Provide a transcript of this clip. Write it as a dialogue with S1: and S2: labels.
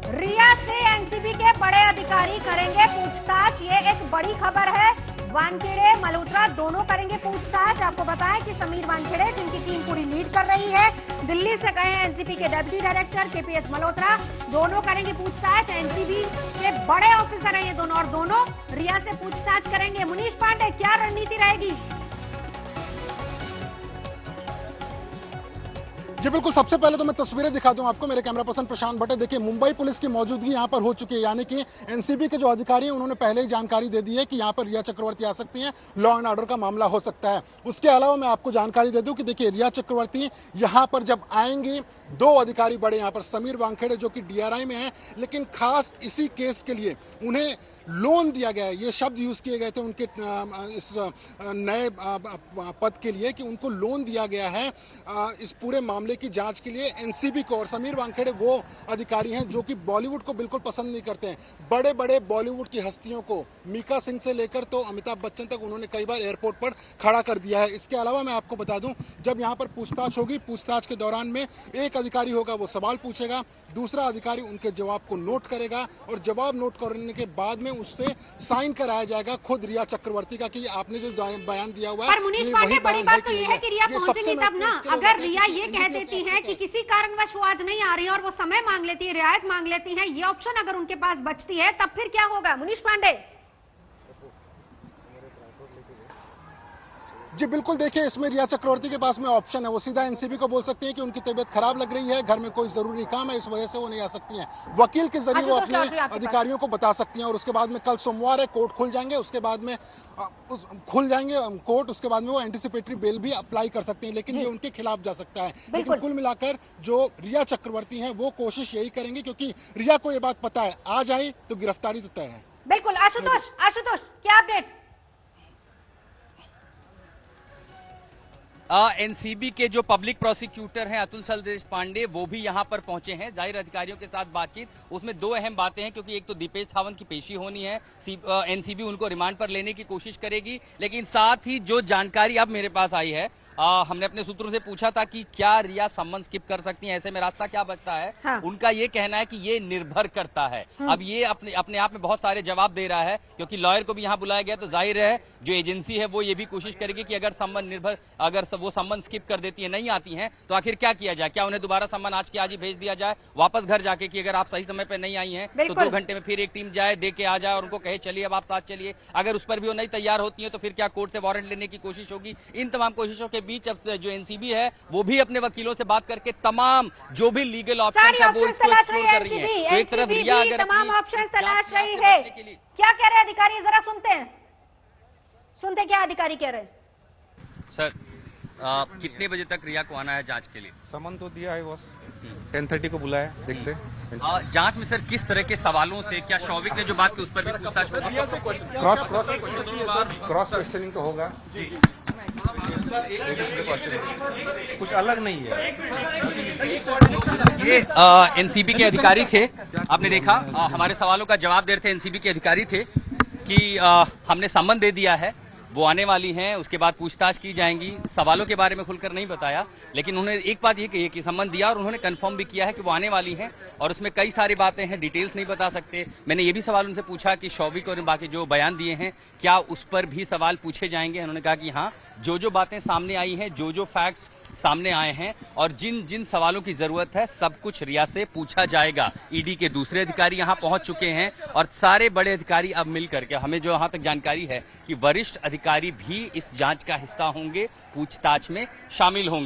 S1: रिया से एनसीबी के बड़े अधिकारी करेंगे पूछताछ, ये एक बड़ी खबर है। वानखेड़े मल्होत्रा दोनों करेंगे पूछताछ। आपको बताएं कि समीर वानखेड़े, जिनकी टीम पूरी लीड कर रही है, दिल्ली से गए हैं एनसीबी के डेप्यूटी डायरेक्टर केपीएस मल्होत्रा, दोनों करेंगे पूछताछ। एनसीबी के बड़े ऑफिसर हैं ये दोनों, और दोनों रिया से पूछताछ करेंगे। मुनीष पांडे, क्या रणनीति रहेगी?
S2: जी बिल्कुल, सबसे पहले तो मैं तस्वीरें दिखा दूं आपको, मेरे कैमरा पर्सन प्रशांत भट्टे। देखिए, मुंबई पुलिस की मौजूदगी यहां पर हो चुकी है, यानी कि एनसीबी के जो अधिकारी हैं उन्होंने पहले ही जानकारी दे दी है कि यहां पर रिया चक्रवर्ती आ सकती हैं, लॉ एंड ऑर्डर का मामला हो सकता है। उसके अलावा मैं आपको जानकारी दे दूं कि देखिए, रिया चक्रवर्ती यहां पर जब आएंगी, दो अधिकारी बड़े यहां पर, समीर वानखेड़े जो कि डीआरआई में है, लेकिन खास इसी केस के लिए उन्हें लोन दिया गया है, ये शब्द यूज किए गए थे उनके इस नए पद के लिए, कि उनको लोन दिया गया है इस पूरे मामले की जांच के लिए एनसीबी को। और समीर वानखेड़े वो अधिकारी हैं जो कि बॉलीवुड को बिल्कुल पसंद नहीं करते हैं। बड़े बड़े बॉलीवुड की हस्तियों को, मीका सिंह से लेकर तो अमिताभ बच्चन तक, उन्होंने कई बार एयरपोर्ट पर खड़ा कर दिया है। इसके अलावा मैं आपको बता दूं, जब यहाँ पर पूछताछ होगी, पूछताछ के दौरान में एक अधिकारी होगा वो सवाल पूछेगा, दूसरा अधिकारी उनके जवाब को नोट करेगा, और जवाब नोट करने के बाद में उससे साइन कराया जाएगा खुद रिया चक्रवर्ती का कि आपने जो बयान दिया हुआ है।
S1: पर मुनीष पांडे, बड़ी बात तो ये है कि रिया पहुंचेगी तब ना। अगर रिया ये कह देती है कि किसी कारणवश वो आज नहीं आ रही है और वो समय मांग लेती है, रियायत मांग लेती है, ये ऑप्शन अगर उनके पास बचती है, तब फिर क्या होगा मुनीष पांडे?
S2: जी बिल्कुल, देखिए, इसमें रिया चक्रवर्ती के पास में ऑप्शन है, वो सीधा एनसीबी को बोल सकती है कि उनकी तबीयत खराब लग रही है, घर में कोई जरूरी काम है, इस वजह से वो नहीं आ सकती हैं। वकील के जरिए वो अपने अधिकारियों को बता सकती हैं, और उसके बाद में कल सोमवार है, कोर्ट खुल जाएंगे, उसके बाद में कोर्ट, उसके बाद में वो एंटीसिपेटरी बेल भी अप्लाई कर सकते हैं, लेकिन ये उनके खिलाफ जा सकता है। लेकिन कुल मिलाकर जो रिया चक्रवर्ती हैं वो कोशिश यही करेंगे, क्योंकि रिया को ये बात पता है, आ जाए तो गिरफ्तारी तो तय है।
S1: बिल्कुल। आशुतोष, क्या अपडेट?
S3: एनसीबी के जो पब्लिक प्रोसिक्यूटर हैं अतुल देश पांडे, वो भी यहां पर पहुंचे हैं। जाहिर अधिकारियों के साथ बातचीत, उसमें दो अहम बातें हैं, क्योंकि एक तो दीपेश सावंत की पेशी होनी है, एनसीबी उनको रिमांड पर लेने की कोशिश करेगी, लेकिन साथ ही जो जानकारी अब मेरे पास आई है, हमने अपने सूत्रों से पूछा था कि क्या रिया सम्मन स्किप कर सकती हैं, ऐसे में रास्ता क्या बचता है। हाँ। उनका ये कहना है कि ये निर्भर करता है। अब ये अपने आप में बहुत सारे जवाब दे रहा है, क्योंकि लॉयर को भी यहाँ बुलाया गया, तो जाहिर है जो एजेंसी है वो ये भी कोशिश करेगी कि अगर वो सम्मन स्किप कर देती है, नहीं आती हैं, तो आखिर क्या किया जाए। क्या उन्हें दोबारा सम्मन आज के आज ही भेज दिया जाए वापस घर जाके, कि अगर आप सही समय पर नहीं आई हैं तो 2 घंटे में फिर एक टीम जाए, दे के आ जाए और उनको कहे चलिए अब आप साथ चलिए। अगर उस पर भी वो नहीं तैयार होती है तो फिर क्या कोर्ट से वारंट लेने की कोशिश होगी। इन तमाम कोशिशों के बीच अब जो एनसीबी है वो भी अपने वकीलों से बात करके तमाम जो भी लीगल ऑप्शन है वो एक्सप्लोर कर रही है। तो एक तरफ रिया अगर
S1: तमाम ऑप्शन तलाश रही है, क्या कह रहे अधिकारी, जरा सुनते क्या अधिकारी कह रहे हैं।
S3: सर, कितने बजे तक रिया को आना है जांच के लिए?
S4: समन तो दिया है बस, 10:30 को बुलाया, देखते हैं।
S3: जांच में सर किस तरह के सवालों से, क्या शौविक ने जो बात की उस पर भी पूछताछ होगी?
S4: क्रॉस क्वेश्चनिंग तो होगा, कुछ अलग नहीं है।
S3: ये एनसीबी के अधिकारी थे, आपने देखा, हमारे सवालों का जवाब दे रहे थे। एनसीबी के अधिकारी थे कि हमने सम्मन दे दिया है, वो आने वाली हैं, उसके बाद पूछताछ की जाएंगी। सवालों के बारे में खुलकर नहीं बताया, लेकिन उन्होंने एक बात ये कही कि सम्मन दिया, और उन्होंने कंफर्म भी किया है कि वो आने वाली हैं, और उसमें कई सारी बातें हैं, डिटेल्स नहीं बता सकते। मैंने ये भी सवाल उनसे पूछा कि शौविक और बाकी जो बयान दिए हैं, क्या उस पर भी सवाल पूछे जाएंगे। उन्होंने कहा कि हाँ, जो बातें सामने आई हैं, जो फैक्ट्स सामने आए हैं, और जिन सवालों की जरूरत है, सब कुछ रिया से पूछा जाएगा। ईडी के दूसरे अधिकारी यहां पहुंच चुके हैं, और सारे बड़े अधिकारी अब मिलकर के, हमें जो यहां तक जानकारी है कि वरिष्ठ अधिकारी भी इस जांच का हिस्सा होंगे, पूछताछ में शामिल होंगे।